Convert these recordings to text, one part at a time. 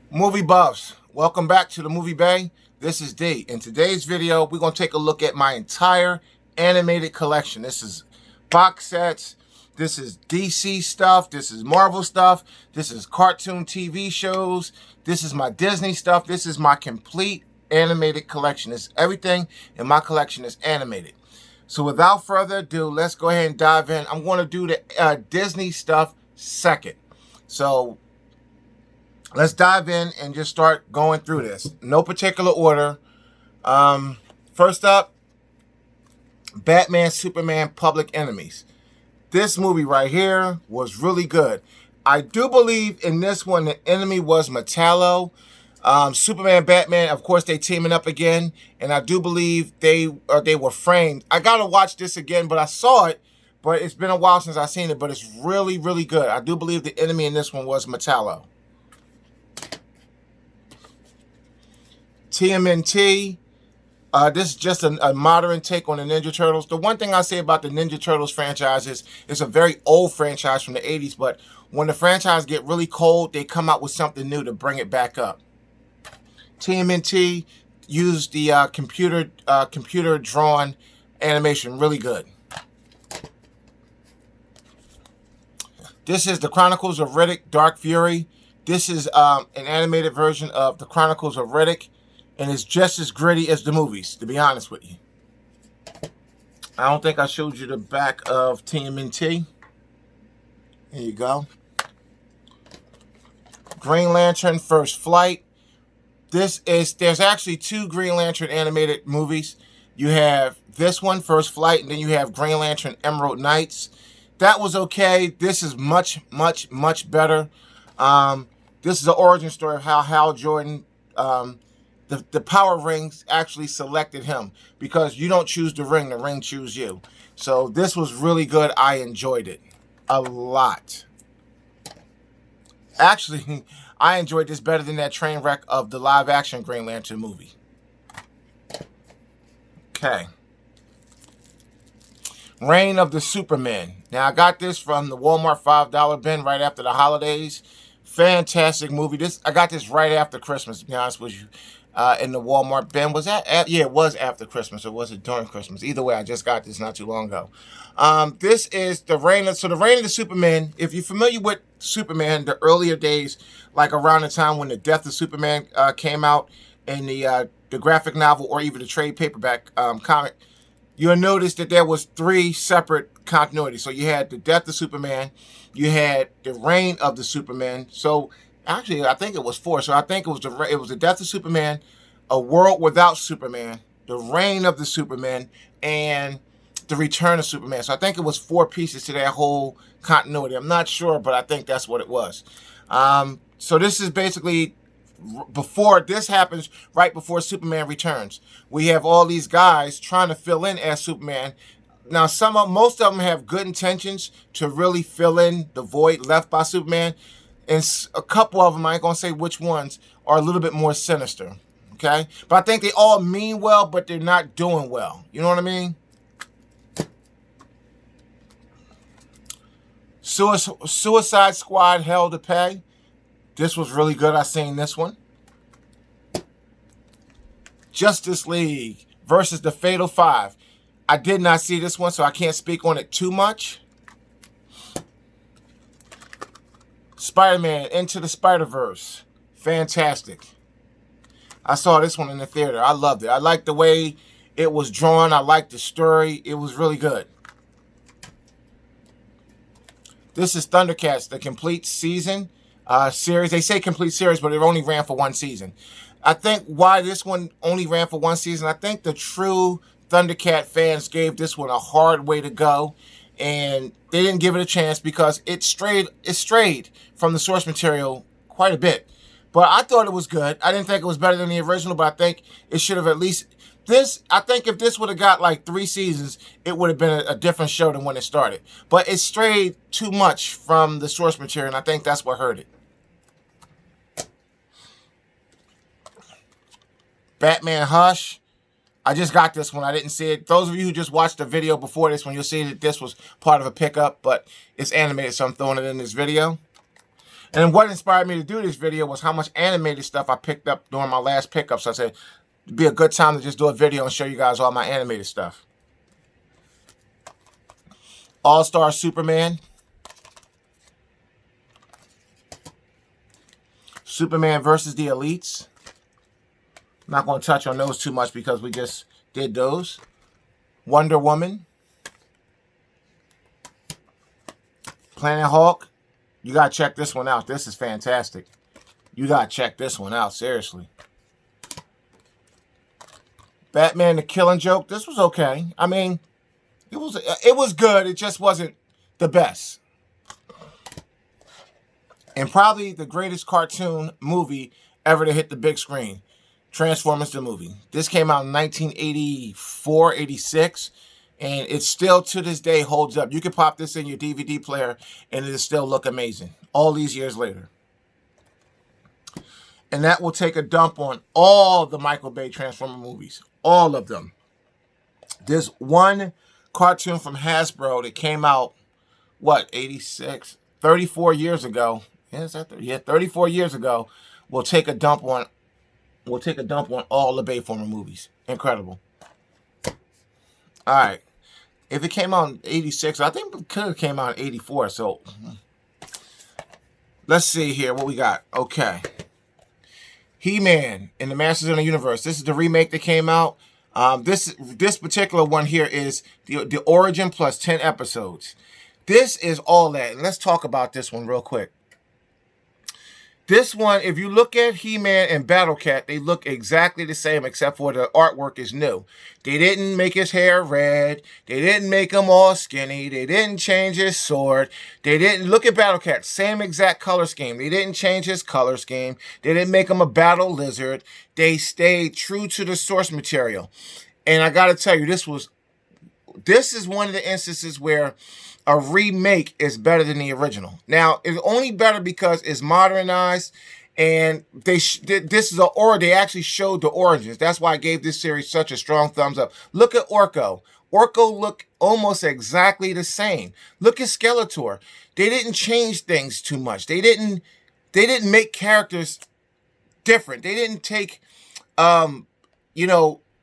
Movie buffs, welcome back to the Movie Bay. This is D. In today's video, we're going to take a look at my entire animated collection. This is box sets, this is DC stuff, this is Marvel stuff, this is cartoon TV shows, this is my Disney stuff, this is my complete animated collection. Everything in my collection is animated. So without further ado, let's go ahead and dive in. I'm going to do the Disney stuff second. So let's dive in and just start going through this. No particular order. First up, Batman, Superman, Public Enemies. This movie right here was really good. I do believe in this one the enemy was Metallo. Superman, Batman, of course, they teaming up again, and I do believe they were framed. I gotta watch this again, but I saw it, but it's been a while since I've seen it. But it's really, really good. I do believe the enemy in this one was Metallo. TMNT. This is just a modern take on the Ninja Turtles. The one thing I say about the Ninja Turtles franchise is it's a very old franchise from the 80s, but when the franchise get really cold, they come out with something new to bring it back up. TMNT used the computer drawn animation, really good. This is the Chronicles of Riddick, Dark Fury. This is an animated version of the Chronicles of Riddick, and it's just as gritty as the movies, to be honest with you. I don't think I showed you the back of TMNT. Here you go. Green Lantern, First Flight. There's actually two Green Lantern animated movies. You have this one, First Flight, and then you have Green Lantern Emerald Knights. That was okay. This is much, much, much better. This is the origin story of how Hal Jordan, the power rings actually selected him, because you don't choose the ring chooses you. So this was really good. I enjoyed it a lot. Actually, I enjoyed this better than that train wreck of the live action Green Lantern movie. Okay. Reign of the Supermen. Now, I got this from the Walmart $5 bin right after the holidays. Fantastic movie. I got this right after Christmas, to be honest with you. In the Walmart bin. Was that? Yeah, it was after Christmas, or was it during Christmas? Either way, I just got this not too long ago. This is the Reign of the Superman. If you're familiar with Superman, the earlier days, like around the time when the Death of Superman came out in the graphic novel or even the trade paperback comic, you'll notice that there was three separate continuities. So you had the Death of Superman, you had the Reign of the Superman. So actually, I think it was four. So I think it was the Death of Superman, A World Without Superman, the Reign of the Superman, and the Return of Superman. So I think it was four pieces to that whole continuity. I'm not sure, but I think that's what it was. So this is basically before this happens, right before Superman returns. We have all these guys trying to fill in as Superman. Now, most of them have good intentions to really fill in the void left by Superman. And a couple of them, I ain't going to say which ones, are a little bit more sinister. Okay? But I think they all mean well, but they're not doing well. You know what I mean? Suicide Squad, Hell to Pay. This was really good. I seen this one. Justice League versus the Fatal Five. I did not see this one, so I can't speak on it too much. Spider-Man Into the Spider-Verse. Fantastic. I saw this one in the theater. I loved it. I liked the way it was drawn. I liked the story. It was really good. This is Thundercats, the complete season series. They say complete series, but it only ran for one season. I think why this one only ran for one season, I think the true Thundercat fans gave this one a hard way to go, and they didn't give it a chance because it strayed from the source material quite a bit. But I thought it was good. I didn't think it was better than the original, but I think it should have at least I think if this would have got like 3 seasons, it would have been a different show than when it started. But it strayed too much from the source material, and I think that's what hurt it. Batman Hush. I just got this one. I didn't see it. Those of you who just watched the video before this one, you'll see that this was part of a pickup, but it's animated, so I'm throwing it in this video. And what inspired me to do this video was how much animated stuff I picked up during my last pickup. So I said it'd be a good time to just do a video and show you guys all my animated stuff. All-Star Superman. Superman versus the Elites. I'm not going to touch on those too much because we just did those. Wonder Woman. Planet Hulk. You got to check this one out. This is fantastic. You got to check this one out, seriously. Batman the Killing Joke. This was okay. I mean, it was good. It just wasn't the best. And probably the greatest cartoon movie ever to hit the big screen. Transformers the movie. This came out in 1984, 86. And it still, to this day, holds up. You can pop this in your DVD player, and it'll still look amazing. All these years later. And that will take a dump on all the Michael Bay Transformer movies. All of them. There's one cartoon from Hasbro that came out, what, 86? 34 years ago. Yeah, is that 30? Yeah, 34 years ago. Will take a dump on all the Bayformer movies. Incredible. All right. If it came out in 86, I think it could have came out in 84. So let's see here what we got. Okay. He-Man and the Masters of the Universe. This is the remake that came out. This particular one here is the origin plus 10 episodes. This is all that. And let's talk about this one real quick. This one, if you look at He-Man and Battle Cat, they look exactly the same except for the artwork is new. They didn't make his hair red. They didn't make him all skinny. They didn't change his sword. They didn't look at Battle Cat, same exact color scheme. They didn't change his color scheme. They didn't make him a battle lizard. They stayed true to the source material. And I got to tell you, this is one of the instances where a remake is better than the original. Now, it's only better because it's modernized, and they actually showed the origins. That's why I gave this series such a strong thumbs up. Look at Orko. Orko looked almost exactly the same. Look at Skeletor. They didn't change things too much. They didn't make characters different. They didn't take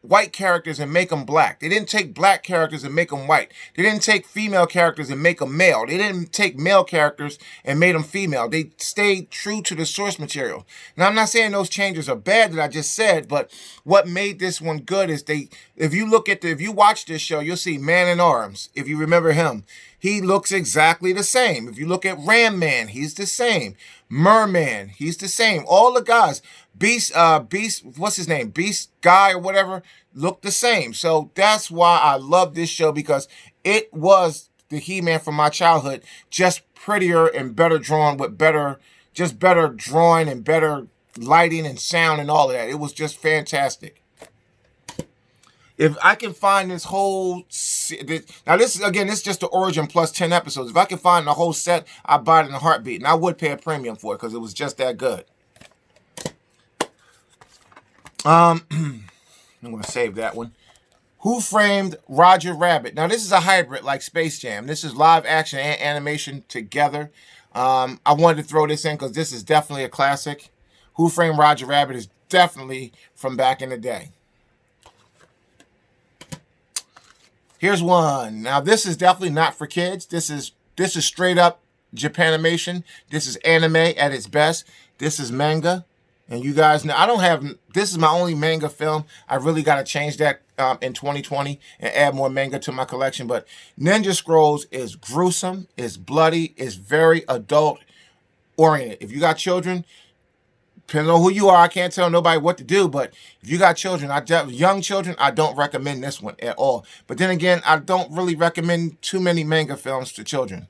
white characters and make them black. They didn't take black characters and make them white. They didn't take female characters and make them male. They didn't take male characters and made them female. They stayed true to the source material. Now, I'm not saying those changes are bad that I just said, but what made this one good is if you watch this show, you'll see Man-at-Arms. If you remember him, he looks exactly the same. If you look at Ram Man, he's the same. Merman, he's the same. All the guys, Beast, what's his name? Beast Guy or whatever, look the same. So that's why I love this show, because it was the He-Man from my childhood, just prettier and better drawn with better drawing and better lighting and sound and all of that. It was just fantastic. If I can find this whole... Now, this is just the origin plus 10 episodes. If I can find the whole set, I'd buy it in a heartbeat. And I would pay a premium for it because it was just that good. I'm going to save that one. Who Framed Roger Rabbit? Now, this is a hybrid like Space Jam. This is live action and animation together. I wanted to throw this in because this is definitely a classic. Who Framed Roger Rabbit is definitely from back in the day. Here's one. Now, this is definitely not for kids. This is straight up Japanimation. This is anime at its best. This is manga. And you guys know, this is my only manga film. I really got to change that in 2020 and add more manga to my collection. But Ninja Scrolls is gruesome, is bloody, is very adult oriented. If you got children, depending on who you are, I can't tell nobody what to do, but if you got children, young children, I don't recommend this one at all. But then again, I don't really recommend too many manga films to children.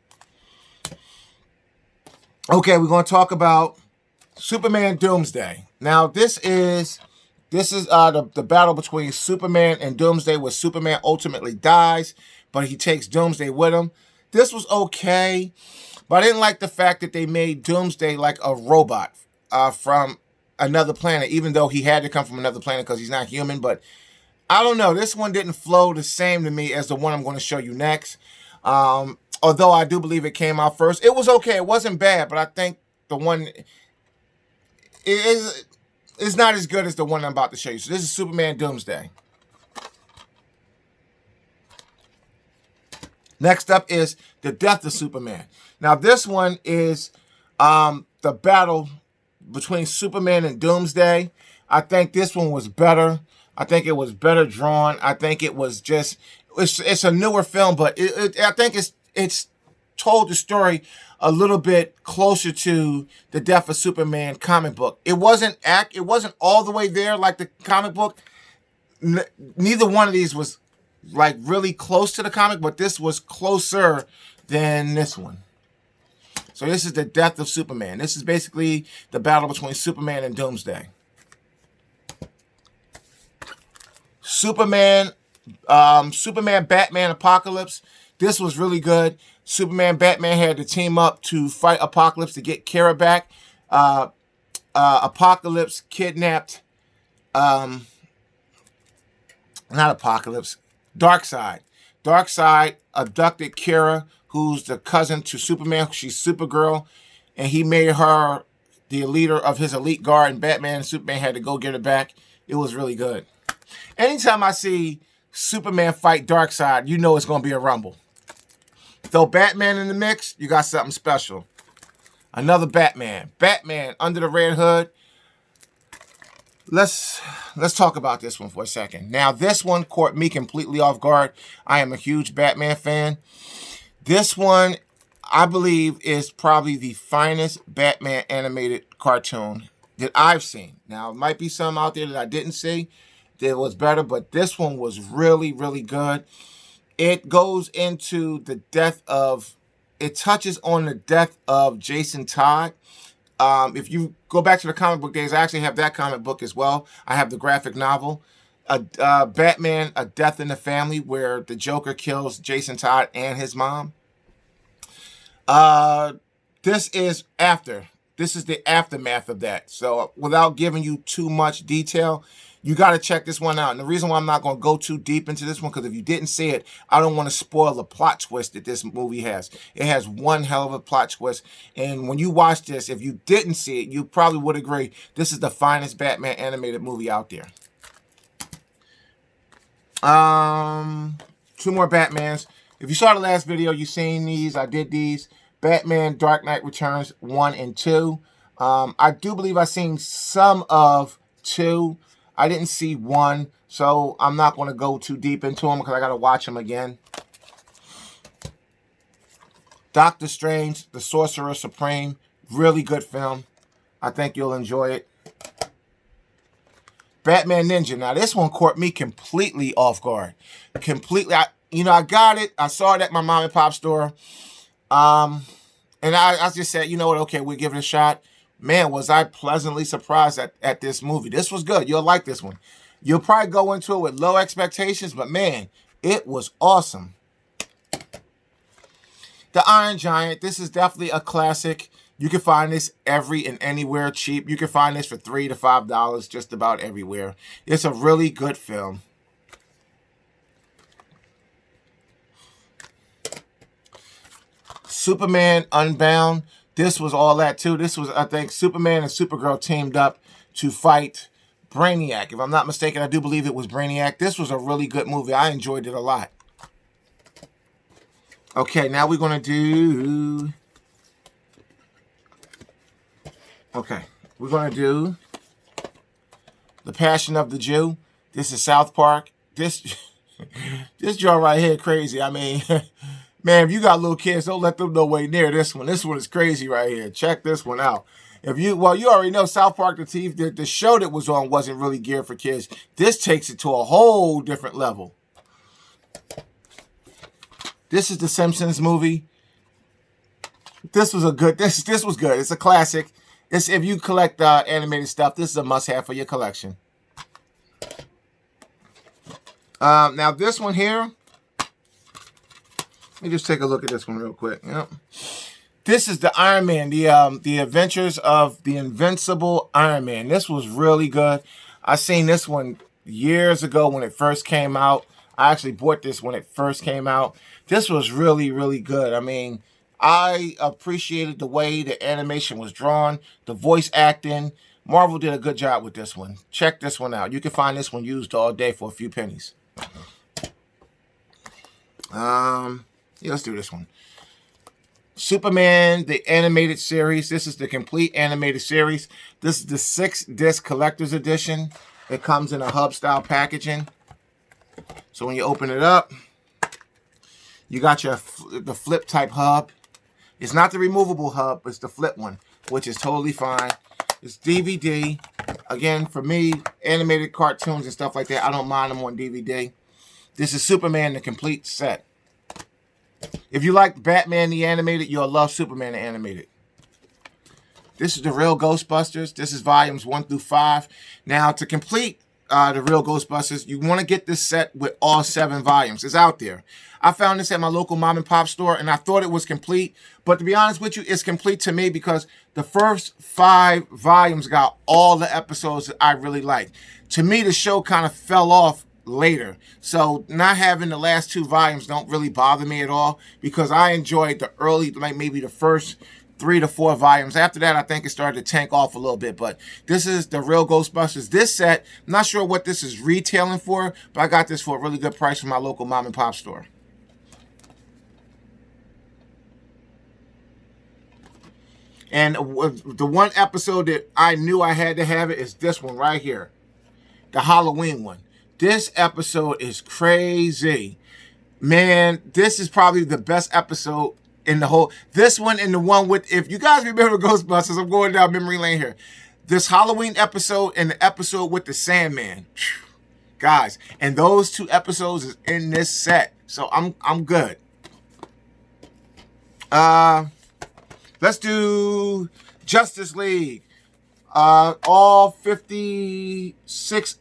Okay, we're going to talk about Superman Doomsday. Now, this is the battle between Superman and Doomsday, where Superman ultimately dies, but he takes Doomsday with him. This was okay, but I didn't like the fact that they made Doomsday like a robot. From another planet, even though he had to come from another planet because he's not human. But I don't know. This one didn't flow the same to me as the one I'm going to show you next. Although I do believe it came out first. It was okay. It wasn't bad, but I think the one is not as good as the one I'm about to show you. So this is Superman Doomsday. Next up is The Death of Superman. Now this one is the battle between Superman and Doomsday. I think this one was better. I think it was better drawn. I think it was just, it's a newer film, but I think it's told the story a little bit closer to the Death of Superman comic book. It wasn't all the way there like the comic book. Neither one of these was like really close to the comic, but this was closer than this one. So this is The Death of Superman. This is basically the battle between Superman and Doomsday. Superman, Batman Apocalypse. This was really good. Superman, Batman had to team up to fight Apocalypse to get Kara back. Apocalypse kidnapped, not Apocalypse, Darkseid. Darkseid abducted Kara, who's the cousin to Superman. She's Supergirl, and he made her the leader of his elite guard, and Batman and Superman had to go get her back. It was really good. Anytime I see Superman fight Darkseid, you know it's going to be a rumble. Throw Batman in the mix, you got something special. Another Batman. Batman Under the Red Hood. Let's talk about this one for a second. Now, this one caught me completely off guard. I am a huge Batman fan. This one, I believe, is probably the finest Batman animated cartoon that I've seen. Now, it might be some out there that I didn't see that was better, but this one was really, really good. It goes into the death of, it touches on the death of Jason Todd. If you go back to the comic book days, I actually have that comic book as well. I have the graphic novel, Batman, A Death in the Family, where the Joker kills Jason Todd and his mom. This is the aftermath of that. So without giving you too much detail, you got to check this one out. And the reason why I'm not going to go too deep into this one, because if you didn't see it, I don't want to spoil the plot twist that this movie has. It has one hell of a plot twist. And when you watch this, if you didn't see it, you probably would agree this is the finest Batman animated movie out there. Two more Batmans. If you saw the last video, you've seen these. I did these. Batman Dark Knight Returns 1 and 2. I do believe I've seen some of 2. I didn't see 1, so I'm not going to go too deep into them because I got to watch them again. Doctor Strange, the Sorcerer Supreme. Really good film. I think you'll enjoy it. Batman Ninja. Now, this one caught me completely off guard. Completely. I got it. I saw it at my mom and pop store. And I just said, you know what? Okay, we'll give it a shot. Man, was I pleasantly surprised at this movie. This was good. You'll like this one. You'll probably go into it with low expectations, but man, it was awesome. The Iron Giant. This is definitely a classic. You can find this every and anywhere cheap. You can find this for $3 to $5 just about everywhere. It's a really good film. Superman Unbound. This was all that too. This was, I think, Superman and Supergirl teamed up to fight Brainiac. If I'm not mistaken, I do believe it was Brainiac. This was a really good movie. I enjoyed it a lot. Okay, now we're going to do... Okay, we're going to do The Passion of the Jew. This is South Park. This joint right here crazy. I mean... Man, if you got little kids, don't let them know way near this one. This one is crazy right here. Check this one out. You already know South Park, the TV, the show that was on wasn't really geared for kids. This takes it to a whole different level. This is the Simpsons movie. This was good. This was good. It's a classic. If you collect animated stuff, this is a must-have for your collection. Now this one here. Let me just take a look at this one real quick. Yep. This is the Iron Man, the Adventures of the Invincible Iron Man. This was really good. I seen this one years ago when it first came out. I actually bought this when it first came out. This was really, really good. I mean, I appreciated the way the animation was drawn, the voice acting. Marvel did a good job with this one. Check this one out. You can find this one used all day for a few pennies. Yeah, let's do this one. Superman, the animated series. This is the complete animated series. This is the 6-disc collector's edition. It comes in a hub-style packaging. So when you open it up, you got the flip type hub. It's not the removable hub, it's the flip one, which is totally fine. It's DVD. Again, for me, animated cartoons and stuff like that, I don't mind them on DVD. This is Superman, the complete set. If you like Batman the animated, you'll love Superman the animated. This is the real Ghostbusters. This is volumes 1 through 5. Now, to complete the real Ghostbusters, you want to get this set with all 7 volumes. It's out there. I found this at my local mom and pop store, and I thought it was complete. But to be honest with you, it's complete to me because the first 5 volumes got all the episodes that I really like. To me, the show kind of fell off later. So not having the last 2 volumes don't really bother me at all because I enjoyed the early, like maybe the first 3 to 4 volumes. After that, I think it started to tank off a little bit. But this is the real Ghostbusters. This set, I'm not sure what this is retailing for, but I got this for a really good price from my local mom and pop store. And the one episode that I knew I had to have it is this one right here. The Halloween one. This episode is crazy. Man, this is probably the best episode in the whole. This one and the one with, if you guys remember Ghostbusters, I'm going down memory lane here. This Halloween episode and the episode with the Sandman. Guys, and those 2 episodes is in this set. So I'm good. Let's do Justice League. All 56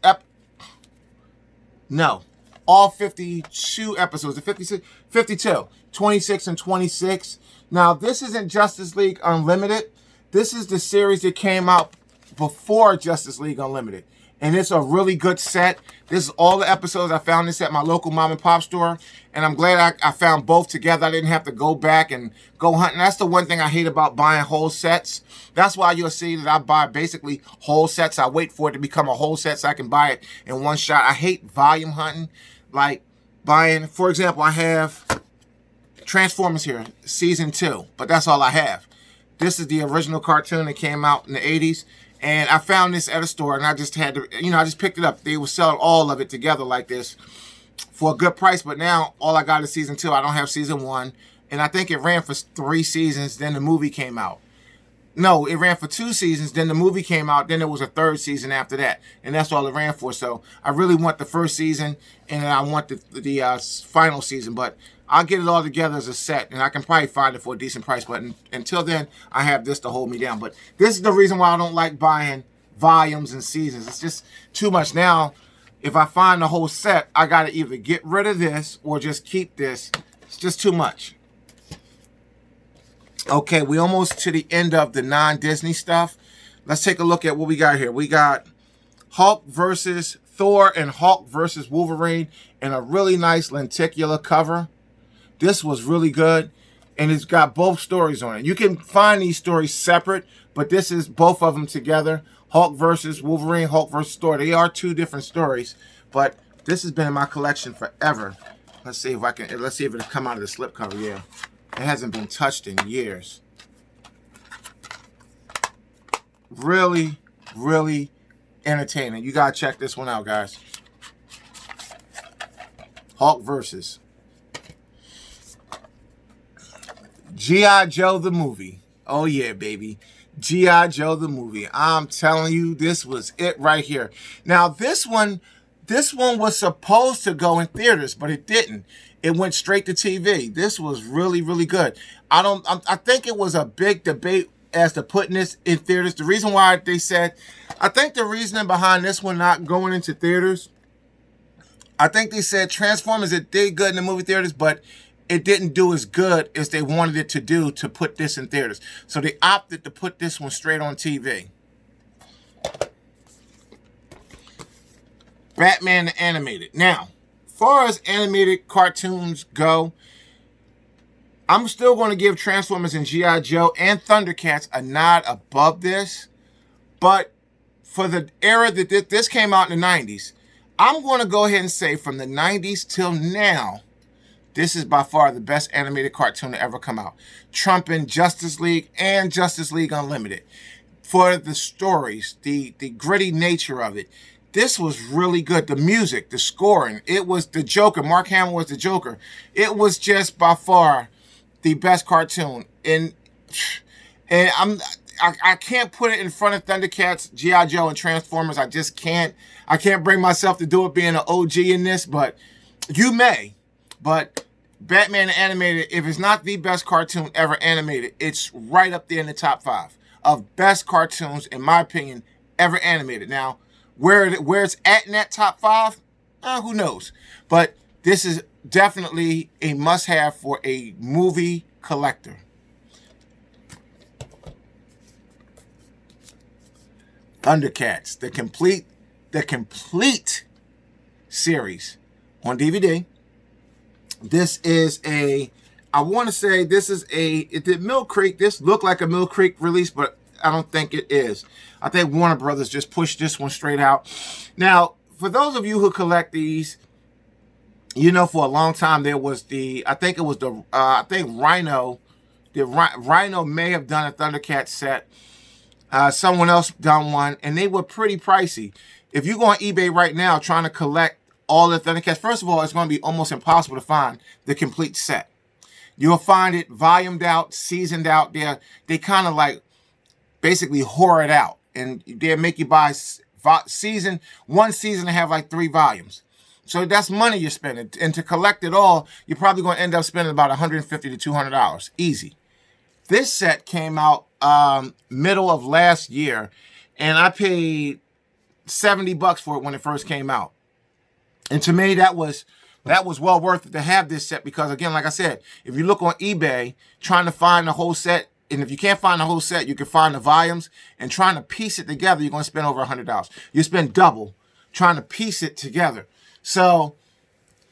all 52 episodes. 52. 26 and 26. Now, this isn't Justice League Unlimited. This is the series that came out before Justice League Unlimited. And it's a really good set. This is all the episodes. I found this at my local mom and pop store. And I'm glad I found both together. I didn't have to go back and go hunting. That's the one thing I hate about buying whole sets. That's why you'll see that I buy basically whole sets. I wait for it to become a whole set so I can buy it in one shot. I hate volume hunting. Like buying, for example, I have Transformers here, season 2. But that's all I have. This is the original cartoon that came out in the 80s. And I found this at a store, and I just had to, I just picked it up. They were selling all of it together like this for a good price. But now, all I got is season 2. I don't have season 1. And I think it ran for 3 seasons. Then the movie came out. No, it ran for 2 seasons. Then the movie came out. Then there was a 3rd season after that. And that's all it ran for. So I really want the 1st season, and I want the final season. But I'll get it all together as a set, and I can probably find it for a decent price. But until then, I have this to hold me down. But this is the reason why I don't like buying volumes and seasons. It's just too much. Now, if I find the whole set, I got to either get rid of this or just keep this. It's just too much. Okay, we almost to the end of the non-Disney stuff. Let's take a look at what we got here. We got Hulk versus Thor and Hulk versus Wolverine in a really nice lenticular cover. This was really good, and it's got both stories on it. You can find these stories separate, but this is both of them together. Hulk versus Wolverine, Hulk versus Thor. They are 2 different stories, but this has been in my collection forever. Let's see if it'll come out of the slipcover. Yeah. It hasn't been touched in years. Really, really entertaining. You gotta check this one out, guys. Hulk versus G.I. Joe the movie. Oh yeah, baby. G.I. Joe the movie. I'm telling you, this was it right here. Now, this one was supposed to go in theaters, but it didn't. It went straight to TV. This was really, really good. I think it was a big debate as to putting this in theaters. The reason why they said, I think the reasoning behind this one not going into theaters, I think they said Transformers, it did good in the movie theaters, but it didn't do as good as they wanted it to do to put this in theaters. So they opted to put this one straight on TV. Batman the Animated. Now, as far as animated cartoons go, I'm still going to give Transformers and G.I. Joe and Thundercats a nod above this. But for the era that this came out in the 90s, I'm going to go ahead and say from the 90s till now, this is by far the best animated cartoon to ever come out. Trumping Justice League and Justice League Unlimited. For the stories, the gritty nature of it. This was really good. The music, the scoring. It was the Joker. Mark Hamill was the Joker. It was just by far the best cartoon. And I can't put it in front of Thundercats, G.I. Joe, and Transformers. I just can't. I can't bring myself to do it being an OG in this, but you may. But Batman Animated, if it's not the best cartoon ever animated, it's right up there in the top 5 of best cartoons, in my opinion, ever animated. Now, where it's at in that top 5, who knows? But this is definitely a must-have for a movie collector. Thundercats, the complete series on DVD. This is I want to say this is it did Mill Creek. This looked like a Mill Creek release, but I don't think it is. I think Warner Brothers just pushed this one straight out. Now, for those of you who collect these, you know, for a long time there was I think Rhino. Rhino may have done a Thundercat set. Someone else done one, and they were pretty pricey. If you go on eBay right now trying to collect all the Thundercats, first of all, it's going to be almost impossible to find the complete set. You'll find it volumed out, seasoned out. They kind of like basically whore it out, and they'll make you buy one season to have like 3 volumes. So that's money you're spending, and to collect it all, you're probably going to end up spending about $150 to $200, easy. This set came out middle of last year, and I paid $70 for it when it first came out. And to me, that was well worth it to have this set, because again, like I said, if you look on eBay trying to find the whole set, and if you can't find the whole set, you can find the volumes, and trying to piece it together, you're going to spend over $100. You spend double trying to piece it together. So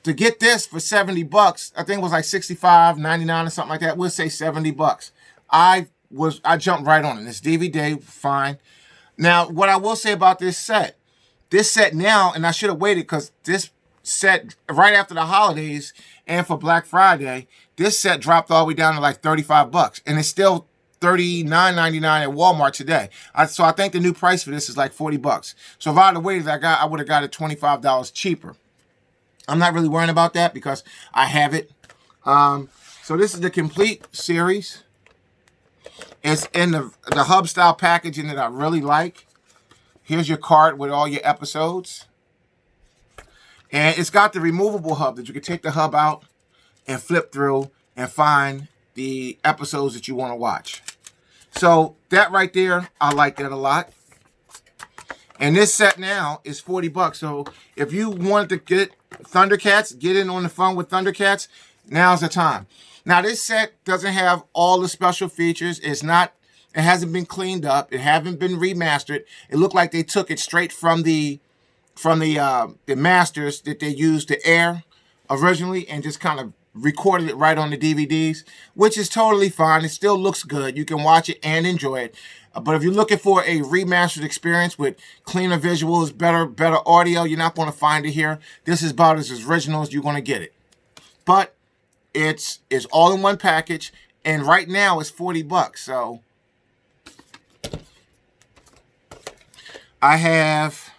to get this for $70, I think it was like $65.99 or something like that. We'll say $70. I jumped right on it. This DVD, fine. Now, what I will say about this set now, and I should have waited, because this set right after the holidays and for Black Friday, this set dropped all the way down to like $35, and it's still $39.99 at Walmart today. So I think the new price for this is like $40. So if I had waited, I would have got it $25 cheaper. I'm not really worrying about that because I have it. So this is the complete series. It's in the hub style packaging that I really like. Here's your card with all your episodes. And it's got the removable hub that you can take the hub out and flip through and find the episodes that you want to watch. So that right there, I like that a lot. And this set now is $40. So if you wanted to get Thundercats, get in on the fun with Thundercats, now's the time. Now this set doesn't have all the special features. It hasn't been cleaned up. It hasn't been remastered. It looked like they took it straight from the masters that they used to air originally and just kind of recorded it right on the DVDs, which is totally fine. It still looks good. You can watch it and enjoy it. But if you're looking for a remastered experience with cleaner visuals, better audio, you're not going to find it here. This is about as original as you're going to get it. But it's all in one package, and right now it's $40. So I have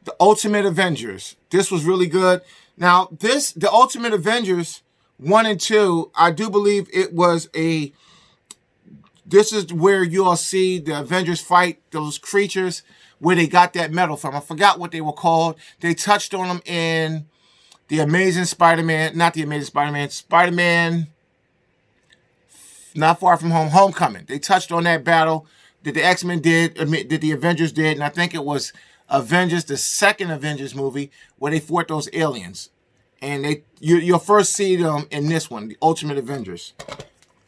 the Ultimate Avengers. This was really good. Now, the Ultimate Avengers 1 and 2, I do believe it was this is where you'll see the Avengers fight those creatures where they got that metal from. I forgot what they were called. They touched on them in the Amazing Spider-Man, not the Amazing Spider-Man, Spider-Man Not Far From Home, Homecoming. They touched on that battle that the X-Men did, that the Avengers did, and I think it was Avengers, the second Avengers movie, where they fought those aliens. And you'll first see them in this one, the Ultimate Avengers.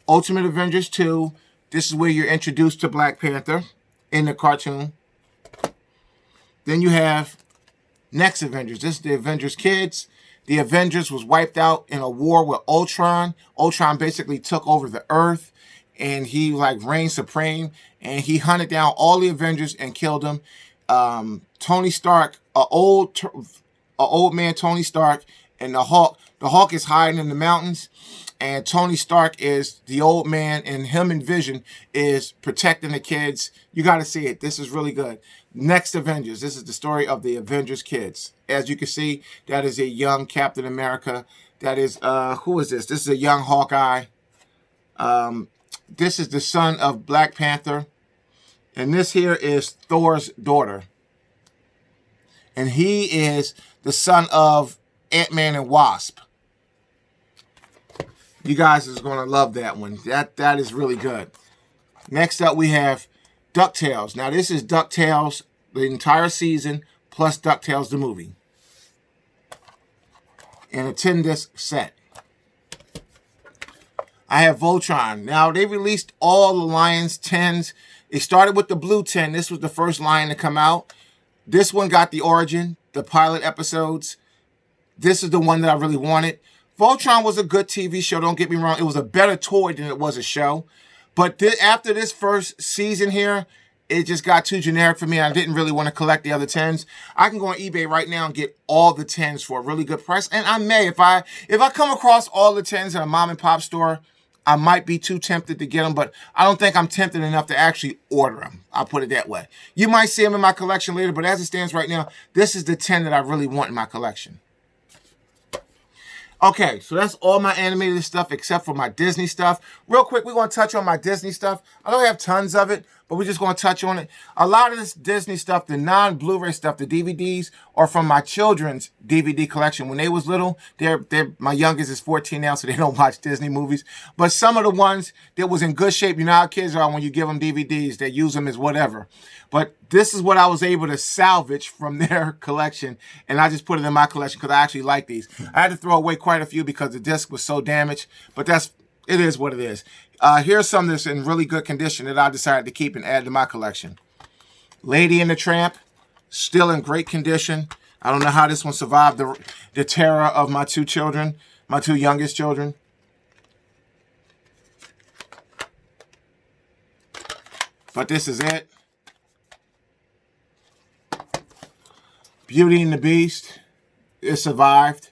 Ultimate Avengers 2, this is where you're introduced to Black Panther in the cartoon. Then you have Next Avengers. This is the Avengers Kids. The Avengers was wiped out in a war with Ultron. Ultron basically took over the Earth, and he like reigned supreme, and he hunted down all the Avengers and killed them. Tony Stark, a old man Tony Stark, and the Hulk. The Hulk is hiding in the mountains, and Tony Stark is the old man, and him and Vision is protecting the kids. You got to see it. This is really good. Next Avengers. This is the story of the Avengers kids. As you can see, that is a young Captain America. That is, who is this? This is a young Hawkeye. This is the son of Black Panther. And this here is Thor's daughter. And he is the son of Ant-Man and Wasp. You guys is going to love that one. That is really good. Next up, we have DuckTales. Now, this is DuckTales, the entire season, plus DuckTales, the movie. In a 10-disc set. I have Voltron. Now, they released all the Lions 10s. It started with the blue 10. This was the first Lion to come out. This one got the origin, the pilot episodes. This is the one that I really wanted. Voltron was a good TV show, don't get me wrong. It was a better toy than it was a show. But after this first season here, it just got too generic for me. I didn't really want to collect the other 10s. I can go on eBay right now and get all the 10s for a really good price. And I may, if I come across all the 10s in a mom and pop store, I might be too tempted to get them, but I don't think I'm tempted enough to actually order them. I'll put it that way. You might see them in my collection later, but as it stands right now, this is the 10 that I really want in my collection. Okay, so that's all my animated stuff except for my Disney stuff. Real quick, we're going to touch on my Disney stuff. I don't have tons of it, but we're just going to touch on it. A lot of this Disney stuff, the non-Blu-ray stuff, the DVDs, are from my children's DVD collection. When they was little, my youngest is 14 now, so they don't watch Disney movies. But some of the ones that was in good shape, you know how kids are when you give them DVDs, they use them as whatever. But this is what I was able to salvage from their collection, and I just put it in my collection because I actually like these. I had to throw away quite a few because the disc was so damaged, but it is what it is. Here's some that's in really good condition that I decided to keep and add to my collection. Lady and the Tramp, still in great condition. I don't know how this one survived the terror of my two children, my two youngest children. But this is it. Beauty and the Beast, it survived.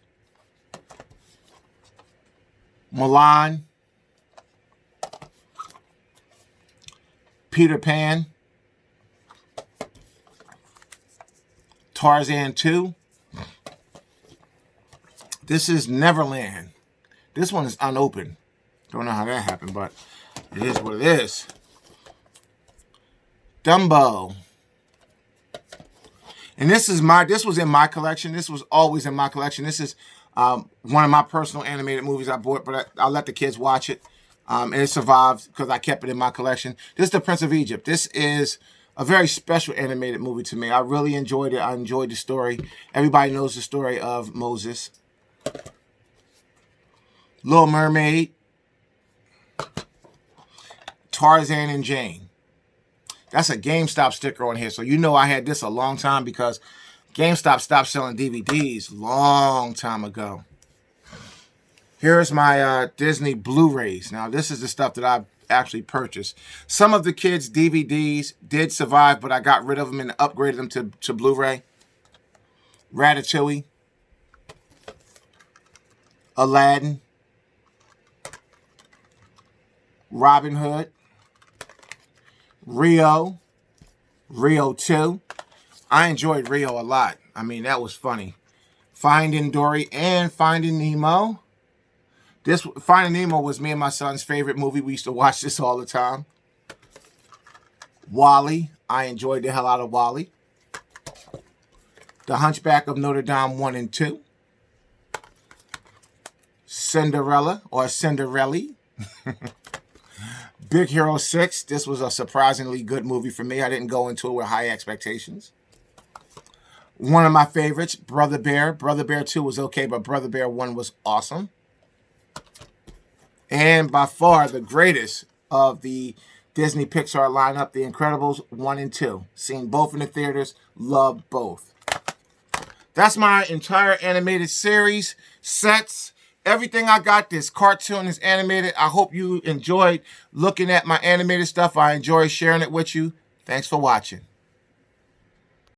Mulan. Peter Pan. Tarzan 2. This is Neverland. This one is unopened. Don't know how that happened, but it is what it is. Dumbo. And this was in my collection. This was always in my collection. This is one of my personal animated movies I bought, but I'll let the kids watch it. And it survived because I kept it in my collection. This is The Prince of Egypt. This is a very special animated movie to me. I really enjoyed it. I enjoyed the story. Everybody knows the story of Moses. Little Mermaid. Tarzan and Jane. That's a GameStop sticker on here. So you know I had this a long time because GameStop stopped selling DVDs long time ago. Here's my Disney Blu-rays. Now, this is the stuff that I actually purchased. Some of the kids' DVDs did survive, but I got rid of them and upgraded them to Blu-ray. Ratatouille. Aladdin. Robin Hood. Rio 2. I enjoyed Rio a lot. I mean, that was funny. Finding Dory and Finding Nemo. Finding Nemo was me and my son's favorite movie. We used to watch this all the time. WALL-E. I enjoyed the hell out of WALL-E. The Hunchback of Notre Dame 1 and 2. Cinderella or Cinderella. Big Hero 6. This was a surprisingly good movie for me. I didn't go into it with high expectations. One of my favorites, Brother Bear. Brother Bear 2 was okay, but Brother Bear 1 was awesome. And by far the greatest of the Disney Pixar lineup, The Incredibles 1 and 2. Seen both in the theaters. Loved both. That's my entire animated series, sets, everything I got. This cartoon is animated. I hope you enjoyed looking at my animated stuff. I enjoy sharing it with you. Thanks for watching.